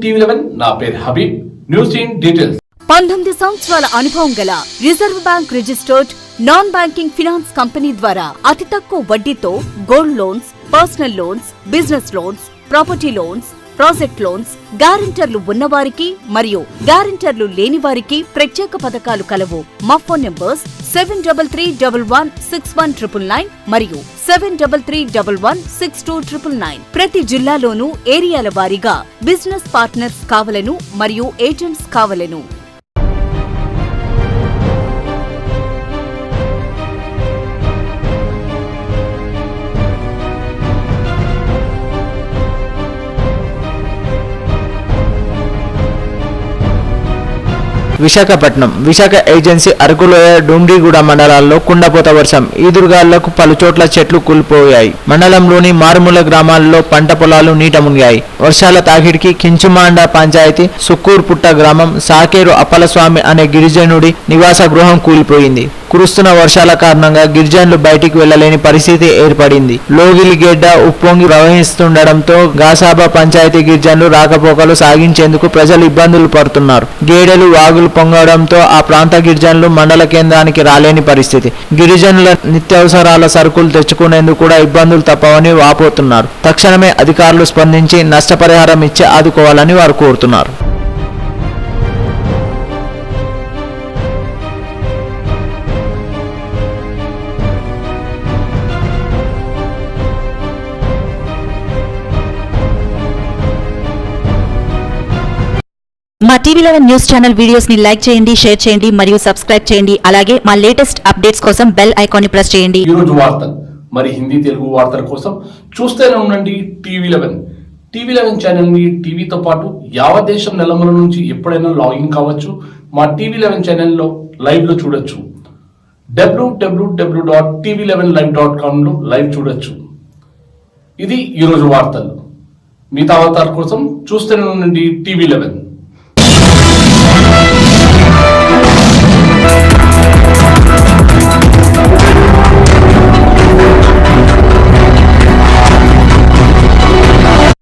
TV11 నా పేరు Habib. News in details. 19 సంవత్సరాల అనుభవం గల reserve bank registered non banking finance company ద్వారా అతి తక్కువ వడ్డీతో gold loans, personal loans, business loans, property loans, project loans, గ్యారెంటర్లు ఉన్నవారికి మరియు గ్యారెంటర్లు లేని వారికి ప్రత్యేక పథకాలు కలవు. మా ఫోన్ నంబర్స్ 7331161999 మరియు 7331162999. ప్రతి జిల్లాలోనూ ఏరియాల వారీగా బిజినెస్ పార్ట్నర్స్ కావలను మరియు ఏజెంట్స్ కావలను. విశాఖపట్నం విశాఖ ఏజెన్సీ అరకులోయ డుమ్డిగూడ మండలాల్లో కుండపోత వర్షం ఈదురుగాళ్లకు పలు చోట్ల చెట్లు కూలిపోయాయి. మండలంలోని మారుమూల గ్రామాల్లో పంట పొలాలు నీట మునిగాయి. వర్షాల తాకిడికి కించుమాండ పంచాయతీ సుక్కూర్పుట్ట గ్రామం సాకేరు అప్పలస్వామి అనే గిరిజనుడి నివాస గృహం కూలిపోయింది. కురుస్తున్న వర్షాల కారణంగా గిరిజనులు బయటికి వెళ్లలేని పరిస్థితి ఏర్పడింది. లోగిలిగెడ్డ ఉప్పొంగి ప్రవహిస్తుండటంతో గాసాబా పంచాయతీ గిరిజనులు రాకపోకలు సాగించేందుకు ప్రజలు ఇబ్బందులు పడుతున్నారు. గేడెలు వాగులు పొంగడంతో ఆ ప్రాంత గిరిజనులు మండల కేంద్రానికి రాలేని పరిస్థితి. గిరిజనుల నిత్యావసరాల సరుకులు తెచ్చుకునేందుకు కూడా ఇబ్బందులు తప్పవని వాపోతున్నారు. తక్షణమే అధికారులు స్పందించి నష్టపరిహారం ఇచ్చి ఆదుకోవాలని వారు కోరుతున్నారు. మా TV11 న్యూస్ ఛానల్ వీడియోస్ ని లైక్ చేయండి, షేర్ చేయండి మరియు సబ్స్క్రైబ్ చేయండి. అలాగే మా లేటెస్ట్ అప్డేట్స్ కోసం బెల్ ఐకాన్ ని ప్రెస్ చేయండి. ఈ రోజు వార్తలు మరి హిందీ తెలుగు వార్తల కోసం చూస్తూనే ఉండండి TV11. TV11 ఛానల్ ని టీవీతో పాటు యావత్ దేశం నెలమల నుంచి ఎప్పుడైనా లాగిన్ కావచ్చు. మా TV11 ఛానల్లో లైవ్ లో చూడొచ్చు. www.tv11live.com లో లైవ్ చూడొచ్చు. ఇది ఈ రోజు వార్తలు. మిగతా వార్తల కోసం చూస్తూనే ఉండండి TV11.